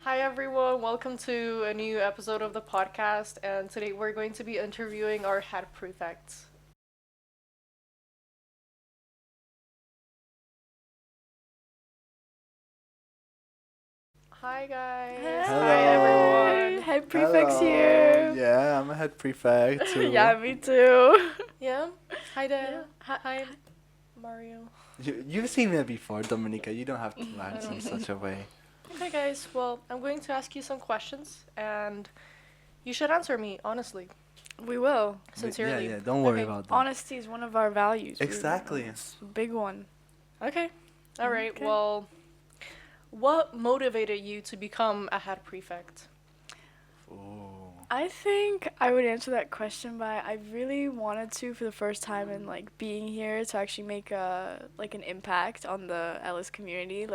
Hi everyone, welcome to a new episode of the podcast, and today we're going to be interviewing our head prefects. Hi guys. Hi Hello. everyone. Head prefects Hello. here. Yeah, I'm a head prefect too. Yeah, me too. Yeah. Hi Yeah. Dan. Hi Mario. You've seen me before, Dominica. You don't have to act in Okay. such a way. Okay guys, well, I'm going to ask you some questions and you should answer me honestly, We will. sincerely. Yeah, don't worry Okay. about that. Honesty is one of our values. Exactly. It's a big one. Okay. All right. Okay. Well, what motivated you to become a head prefect? Oh. I think I would answer that question by I really wanted to for the first time in being here to actually make an impact on the ELIS community.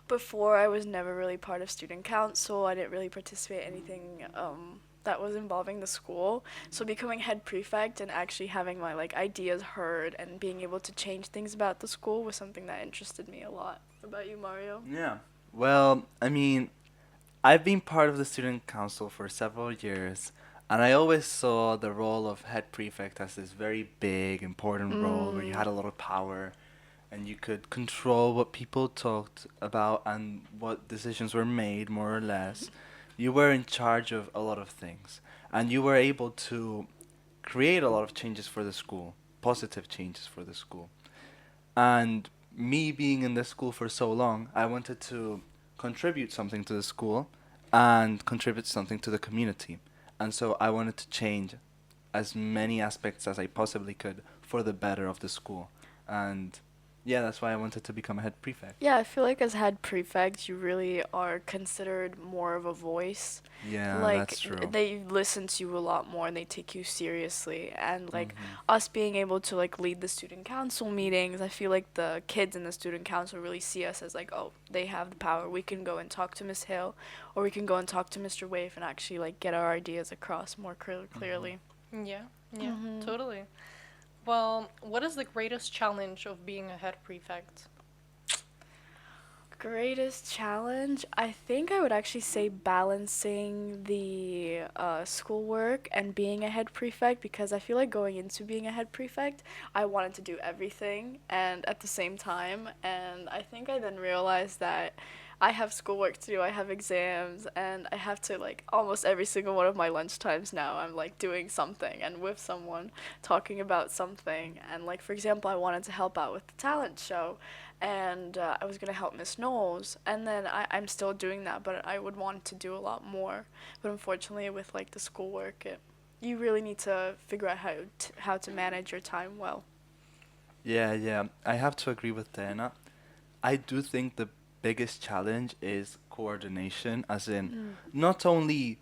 Before I was never really part of student council. I didn't really participate in anything that was involving the school. So becoming head prefect and actually having my ideas heard and being able to change things about the school was something that interested me a lot. What about you, Mario? Yeah. Well, I've been part of the student council for several years, and I always saw the role of head prefect as this very big, important role where you had a lot of power and you could control what people talked about and what decisions were made, more or less. You were in charge of a lot of things, and you were able to create a lot of changes for the school, positive changes for the school. And me being in the school for so long, I wanted to contribute something to the school and contribute something to the community. And so I wanted to change as many aspects as I possibly could for the better of the school. And yeah, that's why I wanted to become a head prefect. Yeah, I feel like as head prefect, you really are considered more of a voice. Yeah, that's true. They listen to you a lot more and they take you seriously. And Mhm. us being able to lead the student council meetings, I feel like the kids in the student council really see us as oh, they have the power. We can go and talk to Miss Hill, or we can go and talk to Mr. Wave and actually get our ideas across more clearly. Yeah. Yeah. Mhm. Totally. Well, what is the greatest challenge of being a head prefect? Greatest challenge? I think I would actually say balancing the schoolwork and being a head prefect, because I feel like going into being a head prefect, I wanted to do everything and at the same time. And I think I then realized that I have schoolwork to do, I have exams, and I have to almost every single one of my lunch times now, I'm doing something and with someone talking about something. And for example, I wanted to help out with the talent show and I was gonna help Miss Knowles, and then I'm still doing that, but I would want to do a lot more. But unfortunately, with the schoolwork, you really need to figure out how to manage your time well. Yeah, I have to agree with Dana. I do think the biggest challenge is coordination, as in Mm. not only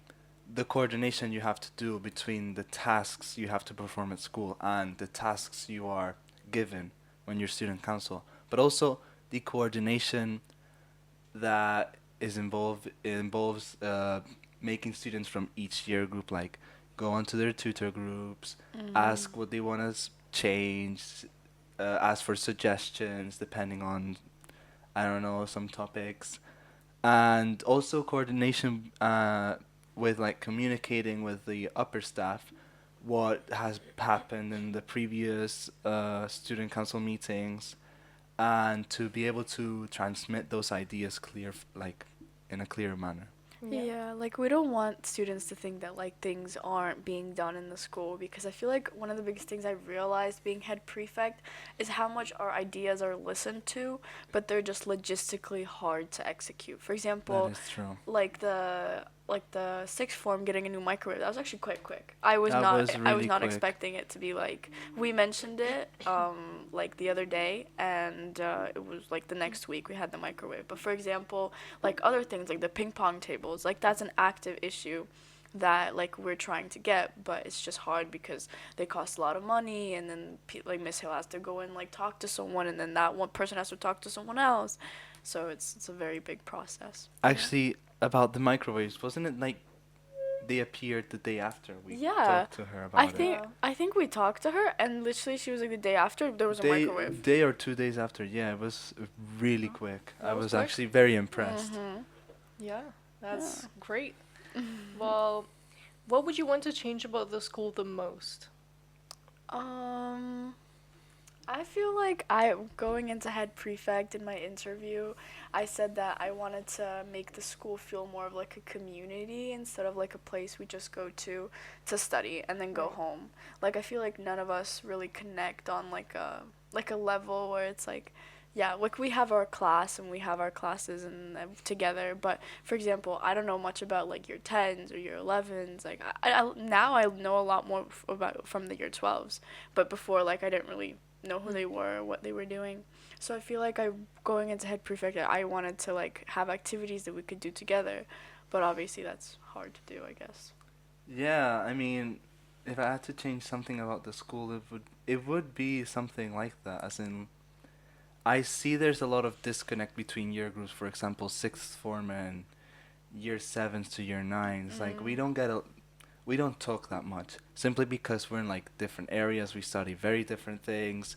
the coordination you have to do between the tasks you have to perform at school and the tasks you are given when you're student council, but also the coordination that is involves making students from each year group go onto their tutor groups, ask what they want to change, ask for suggestions depending on, I don't know, some topics, and also coordination with communicating with the upper staff what has happened in the previous student council meetings, and to be able to transmit those ideas in a clear manner. Yeah. Yeah, we don't want students to think that things aren't being done in the school, because I feel like one of the biggest things I realized being head prefect is how much our ideas are listened to, but they're just logistically hard to execute. For That example, is true. the sixth form getting a new microwave, that was actually quite quick. I was That not was I was really not quick. expecting it to be we mentioned it the other day, and it was the next week we had the microwave. But for example, other things like the ping pong tables, that's an active issue that we're trying to get, but it's just hard because they cost a lot of money, and then Miss Hill has to go and talk to someone, and then that one person has to talk to someone else, so it's a very big process. Actually, about the microwaves, wasn't it they appeared the day after we Yeah, talked to her I about think it? Yeah. I think we talked to her, and literally she was the day after there was a microwave. Day or 2 days after, yeah, it was really quick. That I was was quick. actually very impressed. Mhm. Yeah. That's Yeah. great. Well, what would you want to change about the school the most? Um, I feel like I going into head prefect in my interview, I said that I wanted to make the school feel more of like a community instead of like a place we just go to study and then go Right. home. Like I feel like none of us really connect on like a level where it's like yeah, like we have our class and we have our classes and together, but for example, I don't know much about like year 10s or year 11s. Like now I know a lot more about from the year 12s, but before like I didn't really know who they were, what they were doing. So I feel like I going into head prefect, I wanted to like have activities that we could do together, but obviously that's hard to do, I guess. Yeah, I mean, if I had to change something about the school, it would be something like that. As in, I see there's a lot of disconnect between year groups. For example, sixth form and year sevens to year nines. Like we don't talk that much simply because we're in like different areas. We study very different things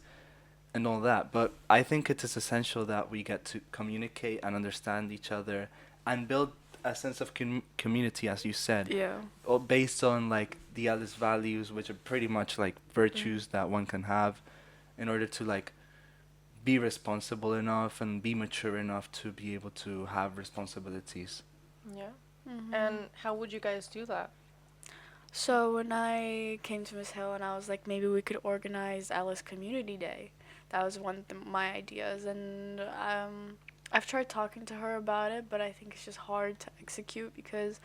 and all that. But I think it is essential that we get to communicate and understand each other and build a sense of community, as you said, Yeah. based on like the ELIS values, which are pretty much like virtues that one can have in order to like be responsible enough and be mature enough to be able to have responsibilities. Yeah. Mhm. And how would you guys do that? So when I came to Miss Hill and I was like, maybe we could organize Alice Community Day. That was one of my ideas, and I've tried talking to her about it, but I think it's just hard to execute because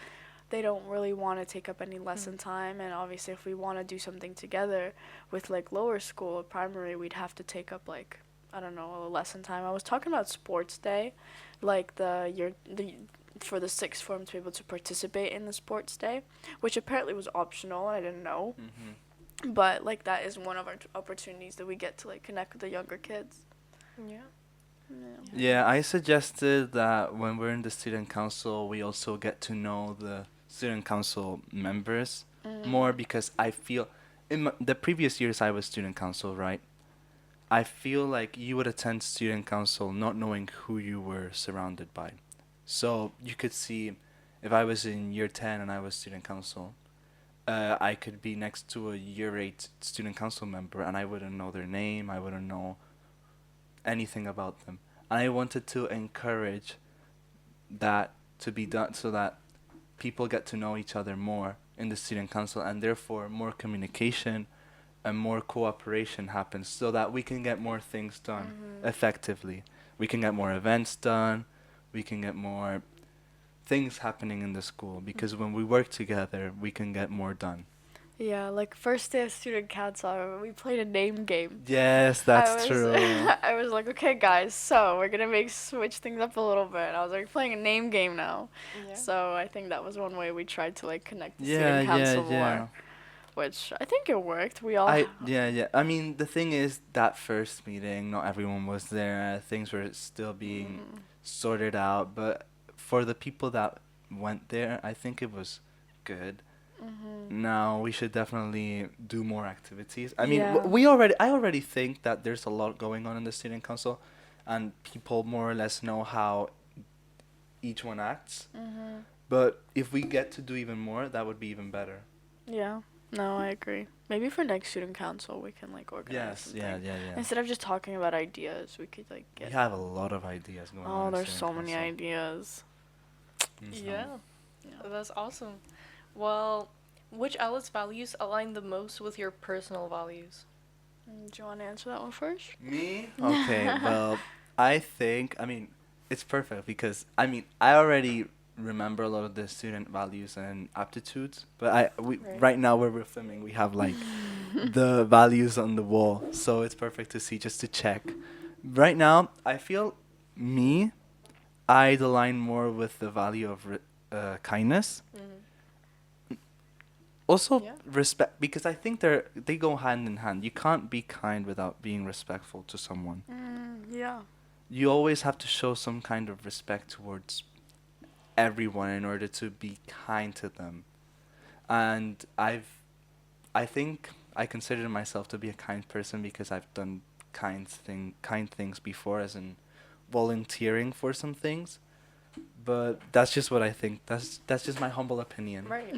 they don't really want to take up any lesson time, and obviously if we want to do something together with like lower school or primary, we'd have to take up like I don't know, a lesson time. I was talking about sports day, like the for the sixth form to be able to participate in the sports day, which apparently was optional. I didn't know, but like that is one of our opportunities that we get to like connect with the younger kids. Yeah. Yeah. Yeah, I suggested that when we're in the student council, we also get to know the student council members more because I feel in the previous years I was student council, right? I feel like you would attend student council not knowing who you were surrounded by. So you could see if I was in year 10 and I was student council, I could be next to a year 8 student council member and I wouldn't know their name, I wouldn't know anything about them. And I wanted to encourage that to be done so that people get to know each other more in the student council and therefore more communication and more cooperation happens so that we can get more things done effectively. We can get more events done, we can get more things happening in the school because when we work together, we can get more done. Yeah, like first day of student council, we played a name game. Yes, I that's was true. I was like, okay, guys, so we're gonna make switch things up a little bit. I was like playing a name game now, Yeah. so I think that was one way we tried to like connect the Yeah, student yeah, council more, yeah. which I think it worked. We all Yeah. I mean, the thing is, that first meeting, not everyone was there. Things were still being sorted out, but for the people that went there, I think it was good. Now we should definitely do more activities. I mean, yeah. I already think that there's a lot going on in the student council, and people more or less know how each one acts. But if we get to do even more, that would be even better. Yeah. No, I agree. Maybe for next student council we can like organize Yes, yeah, something. yeah. Instead of just talking about ideas, we could like We get have a lot of ideas going on Oh, in there's student so many council. ideas. Yeah. Yeah. That's awesome. Well, which Alice values align the most with your personal values? Do you want to answer that one first? Me? Okay, well, I mean, it's perfect because, I mean, I already remember a lot of the student values and aptitudes, but Right. right now where we're filming, we have like the values on the wall, so it's perfect to see just to check. Right now, I feel me, I'd align more with the value of kindness. Also Yeah. respect because I think they go hand in hand. You can't be kind without being respectful to someone. Yeah. You always have to show some kind of respect towards everyone in order to be kind to them. And I think I consider myself to be a kind person because I've done kind things before, as in volunteering for some things. But that's just what I think. That's just my humble opinion. Right.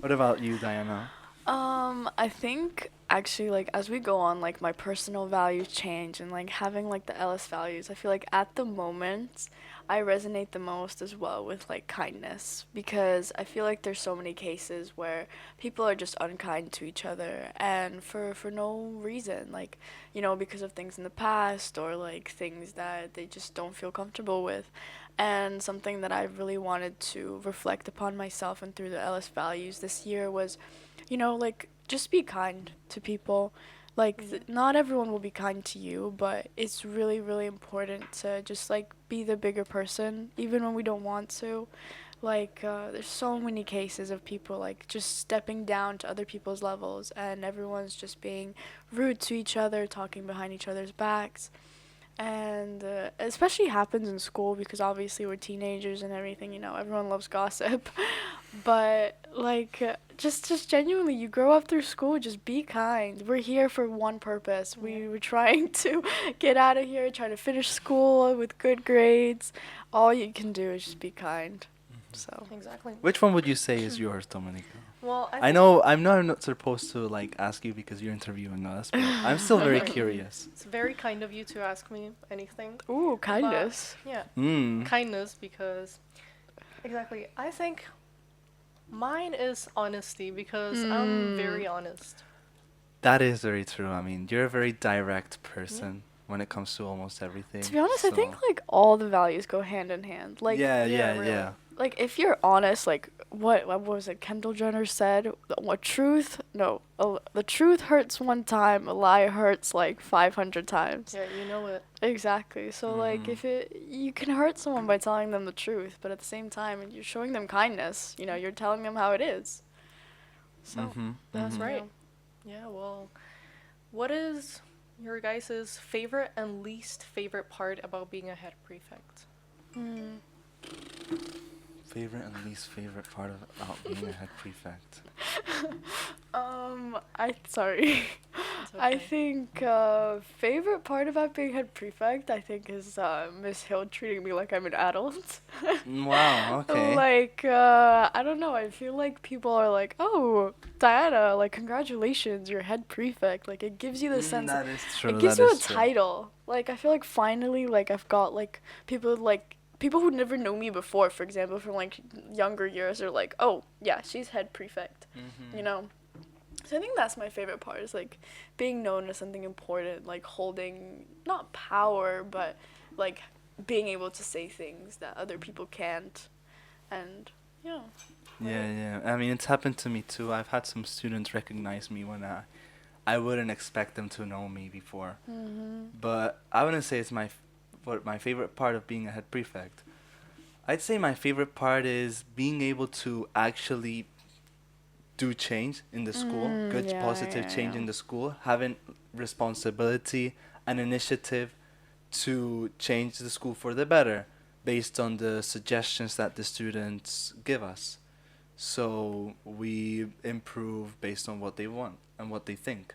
What about you, Diana? I think actually like as we go on, like my personal values change and like having like the ELIS values, I feel like at the moment I resonate the most as well with like kindness, because I feel like there's so many cases where people are just unkind to each other and for no reason, like, you know, because of things in the past or like things that they just don't feel comfortable with. And something that I really wanted to reflect upon myself and through the ELIS values this year was, you know, like just be kind to people. Like not everyone will be kind to you, but it's really really important to just like be the bigger person even when we don't want to. Like there's so many cases of people like just stepping down to other people's levels and everyone's just being rude to each other, talking behind each other's backs. And especially happens in school because obviously we're teenagers and everything, you know, everyone loves gossip. But like just genuinely you grow up through school, just be kind. We're here for one purpose. We were trying to get out of here, try to finish school with good grades. All you can do is just be kind. So Exactly. Which one would you say is yours, Dominica? Well, I I think know I'm not supposed to like ask you because you're interviewing us, but I'm still very Right. curious. it's very kind of you to ask me anything. ooh, kindness. Yeah, Mm. kindness, because exactly. I think mine is honesty because I'm very honest. That is very true. I mean, you're a very direct person when it comes to almost everything. To be honest, I think so- like all the values go hand in hand. Like yeah, yeah, yeah, really. yeah. like if you're honest, like what was it Kendall Jenner said, what truth no the truth hurts one time, a lie hurts like 500 times. Yeah, you know it. Exactly. So like if it you can hurt someone by telling them the truth, but at the same time you're showing them kindness, you know, you're telling them how it is. So That's Mhm. right. Yeah, well, what is your guys' favorite and least favorite part about being a head prefect? Favorite and least favorite part of about being a head prefect. I sorry. It's I okay. think favorite part about being head prefect, I think, is Miss Hill treating me like I'm an adult. Wow. Okay. Like I don't know. I feel like people are like, "Oh, Diana, like congratulations, you're head prefect." Like it gives you the sense. that is true. It gives that you a is true. title. Like I feel like finally, like I've got like people who never knew me before, for example, from like younger years, are like, "Oh, yeah, she's head prefect." You know. So I think that's my favorite part, is like being known as something important, like holding not power, but like being able to say things that other people can't. And yeah. Yeah, yeah. I mean, it's happened to me too. I've had some students recognize me when I wouldn't expect them to know me before. But I wouldn't say it's what my favorite part of being a head prefect. I'd say my favorite part is being able to actually do change in the school, good yeah, positive yeah, change yeah. in the school, having responsibility and initiative to change the school for the better based on the suggestions that the students give us. So we improve based on what they want and what they think.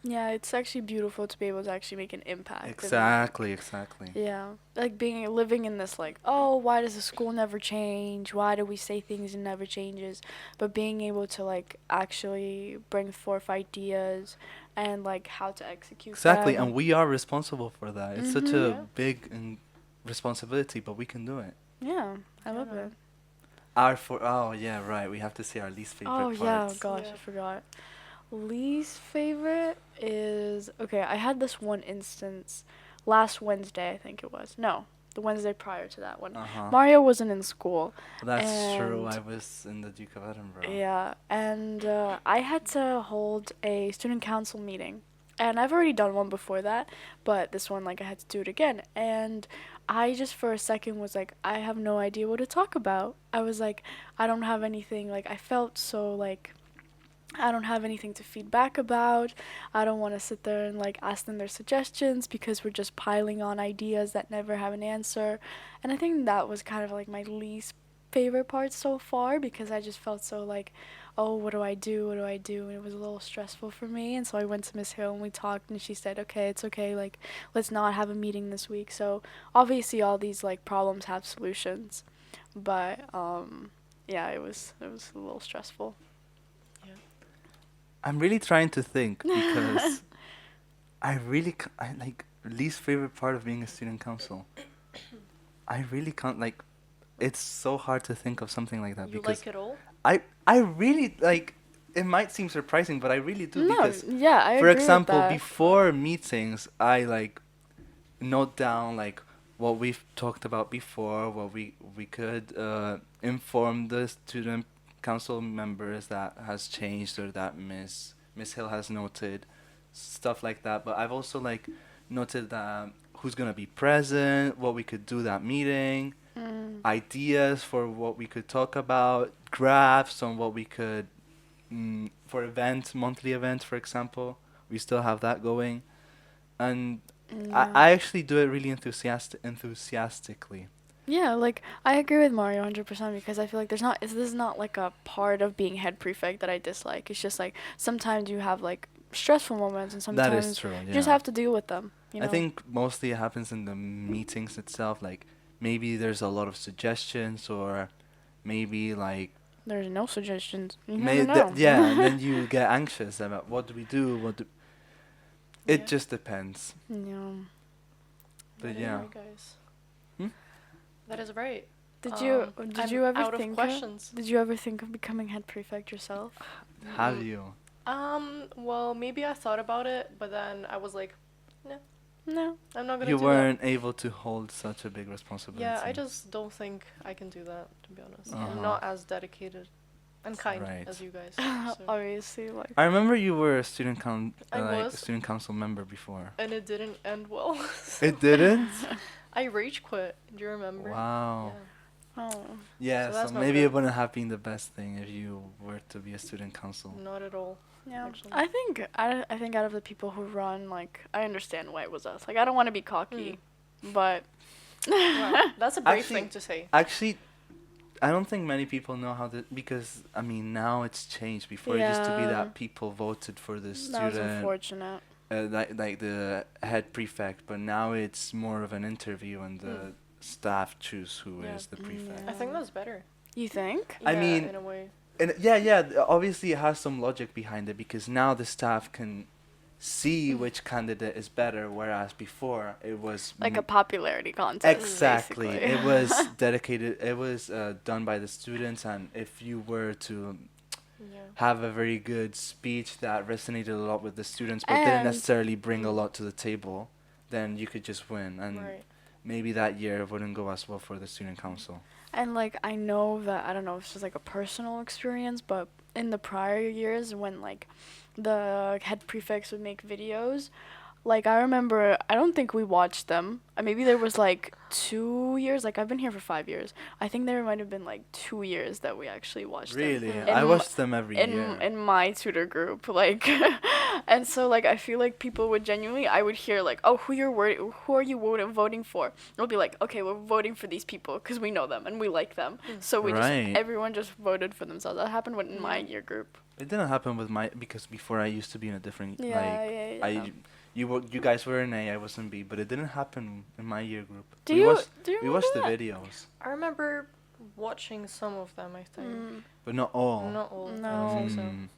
Yeah, it's actually beautiful to be able to actually make an impact. and, Exactly, exactly. yeah, like living in this like, oh, why does the school never change? Why do we say things and never changes? But being able to like actually bring forth ideas and like how to execute Exactly, them. and we are responsible for that. It's such a Yeah. big responsibility, but we can do it. Yeah, I love Yeah. it. Oh yeah, right. We have to say our least favorite Oh yeah, parts. gosh, Yeah. I forgot. Least favorite is okay. I had this one instance last Wednesday, I think it was. No, the Wednesday prior to that one. Uh-huh. Mario wasn't in school. That's true. and- I was in the Duke of Edinburgh. Yeah, and I had to hold a student council meeting. And I've already done one before that, but this one, like, I had to do it again. And I just, for a second, was like, I have no idea what to talk about. I was like, I don't have anything, like, I felt so, like, I don't have anything to feed back about. I don't want to sit there and, like, ask them their suggestions because we're just piling on ideas that never have an answer. And I think that was kind of, like, my least favorite part so far, because I just felt so like, oh, what do I do? What do I do? And it was a little stressful for me. And so I went to Miss Hill and we talked, and she said, okay, it's okay. Like, let's not have a meeting this week. So obviously all these like problems have solutions. but yeah, it was a little stressful. Yeah. I'm really trying to think because I like least favorite part of being a student council. I really can't like. It's so hard to think of something like that You because like it all? I really like. It might seem surprising, but I really do No, because, yeah, I for agree with example, that. before meetings, I like note down like what we've talked about before, what we could inform the student council members that has changed or that Miss Hill has noted, stuff like that. But I've also like noted that who's gonna be present, what we could do that meeting, Mm. ideas for what we could talk about, graphs on what we could for events, monthly events, for example. We still have that going, and Yeah. I actually do it really enthusiastically. Yeah, like I agree with Mario 100% because I feel like this is not like a part of being head prefect that I dislike. It's just like sometimes you have like stressful moments and That is sometimes true. you just Yeah, have to deal with them, you I know. think mostly it happens in the meetings itself. Like maybe there's a lot of suggestions, or maybe like There's no suggestions. You never know. yeah, and then you get anxious about what do we do? What do it Yeah. just depends. Yeah. But That is yeah. right, guys. Hmm? That is right. Did I'm you ever out of think questions. did you ever think of becoming head prefect yourself? Have Mm, you? Well, maybe I thought about it, but then I was like, no, No. I'm not gonna You do weren't able to hold such a big that. responsibility. Yeah, I just don't think I can do that, to be honest. Uh-huh. I'm not as dedicated and kind Right. as you guys. So. Obviously, like I remember you were a I like a was. student council member before. And it didn't end well. It didn't? I rage quit. Do you remember? Wow. oh. Yeah, So so, that's not maybe it good. wouldn't have been the best thing if you were to be a student council. Not at all. Yeah, Actually. I think out of the people who run, like I understand why it was us. Like I don't want to be cocky, but Wow, that's a brave Actually- thing to say. Actually, I don't think many people know how to, because I mean now it's changed. Before it used to be Yeah. that people voted for the that was student, unfortunate. like the head prefect, but now it's more of an interview and the staff choose who is Yeah. the prefect. I think that's better. You think? I Yeah, mean- in a way. And yeah, obviously it has some logic behind it because now the staff can see which candidate is better, whereas before it was Like a popularity contest. exactly basically. it was dedicated. It was done by the students, and if you were to Yeah. have a very good speech that resonated a lot with the students, but didn't And- necessarily bring a lot to the table, then you could just win, and Right. maybe that year it wouldn't go as well for the student council. And like I know that I don't know if this is like a personal experience, but in the prior years when like the head prefects would make videos, like I remember I don't think we watched them. Maybe there was like 2 years. Like I've been here for 5 years. I think there might have been like 2 years that we actually watched them. Really, Mm. I In watched them every year. in my tutor group, like and so like I feel like people would genuinely I would hear like, oh, who are you voting for? It'll be like, okay, we're voting for these people because we know them and we like them, so we Right. just everyone just voted for themselves. That happened in my year group. It didn't happen with my, because before I used to be in a different Yeah. you guys were in A, I was in B, but it didn't happen in my year group. Do we you watched, do you we watched the remember videos, I remember watching some of them, I that? think. but not all. Not all. I No. don't think so. Mm.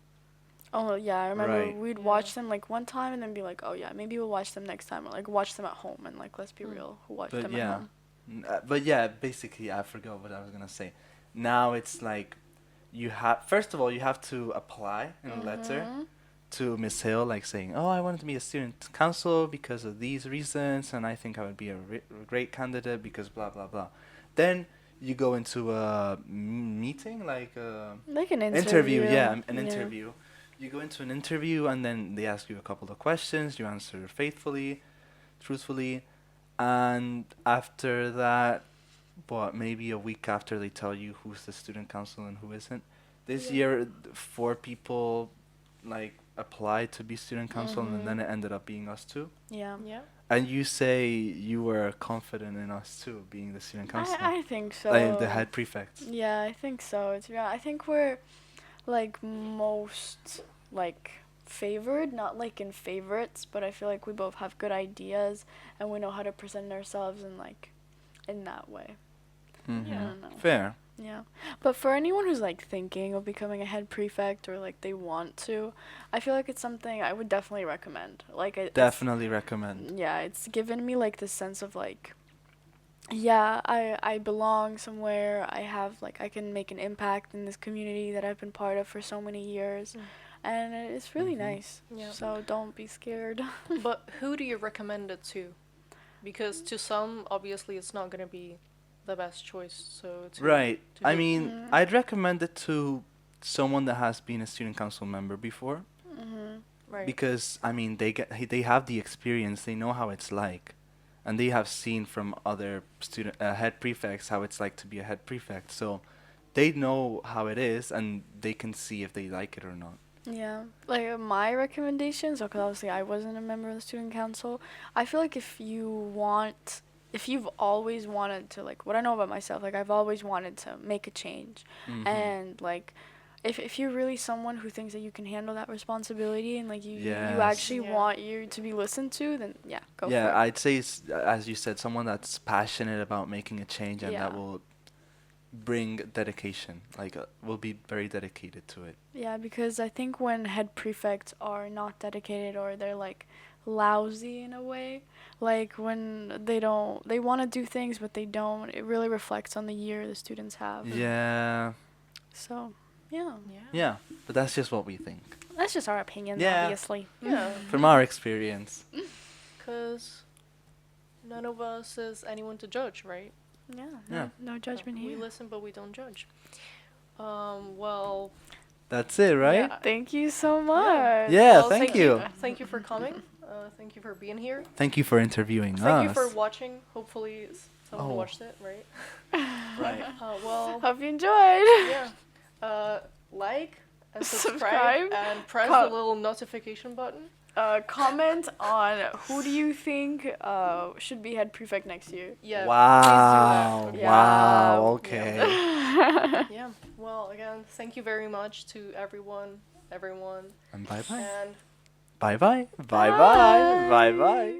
Oh yeah, I remember Right. we'd Yeah. watch them like one time and then be like, oh yeah, maybe we'll watch them next time, or like watch them at home and like let's be Mm. real, who watched But them yeah. at home? But yeah, basically, I forgot what I was gonna say. Now it's like, you have, first of all, you have to apply in a letter Mhm. to Miss Hill, like saying, "Oh, I wanted to be a student council because of these reasons, and I think I would be a great candidate because blah blah blah." Then you go into a meeting, like a Like an interview. Yeah, an Yeah. interview. You go into an interview, and then they ask you a couple of questions. You answer faithfully, truthfully, and after that, maybe a week after, they tell you who's the student council and who isn't. This Yeah. year, 4 people like applied to be student council, and then Mhm. it ended up being us two. Yeah. Yeah. And you say you were confident in us too, being the student council, I think so. like the head prefects. Yeah, I think so. I think we're like most like favored, not like in favorites, but I feel like we both have good ideas and we know how to present ourselves in like in that way. Mm-hmm. I don't know. Fair. Yeah. But for anyone who's like thinking of becoming a head prefect or like they want to, I feel like it's something I would definitely recommend. Like Definitely recommend. yeah, it's given me like this sense of like yeah, I belong somewhere. I have like I can make an impact in this community that I've been part of for so many years. And it's really Mhm. nice. Yeah. So don't be scared. But who do you recommend it to? Because to some, obviously, it's not gonna be the best choice. So Right. to I do- mean, Mm. I'd recommend it to someone that has been a student council member before, right. because I mean they have the experience, they know how it's like, and they have seen from other student head prefects how it's like to be a head prefect. So they know how it is, and they can see if they like it or not. Yeah, like my recommendations, because obviously I wasn't a member of the student council. I feel like if you've always wanted to, like what I know about myself, like I've always wanted to make a change, Mhm. and like if you're really someone who thinks that you can handle that responsibility and like you Yes. actually Yeah. want you to be listened to, then yeah, go Yeah, for it. I'd say it's, as you said, someone that's passionate about making a change and that Yeah. will bring dedication, like will be very dedicated to it. Yeah, because I think when head prefects are not dedicated or they're like lousy in a way, like when they want to do things but they don't, it really reflects on the year the students have. Yeah. So, yeah. Yeah. Yeah, but that's just what we think That's just our opinions, Yeah. obviously. Yeah. from our experience. Because none of us is anyone to judge, right? Yeah, Yeah. no judgment We here. listen, but we don't judge. Well, That's it, right? Yeah. Thank you so much. Yeah, well, thank you. Thank you for coming. Thank you for being here. Thank you for interviewing Thank you us. for watching. Hopefully, someone Oh. watched it, right? Right. Well, Hope you enjoyed. yeah. Like and subscribe, Subscribe. and press Co- the little notification button. Comment on who do you think should be head prefect next year. Yeah. Wow. Please do that. Wow. Yeah. Okay. Yeah. Well, again, thank you very much to everyone. And bye bye. And Bye bye. Bye bye. Bye bye.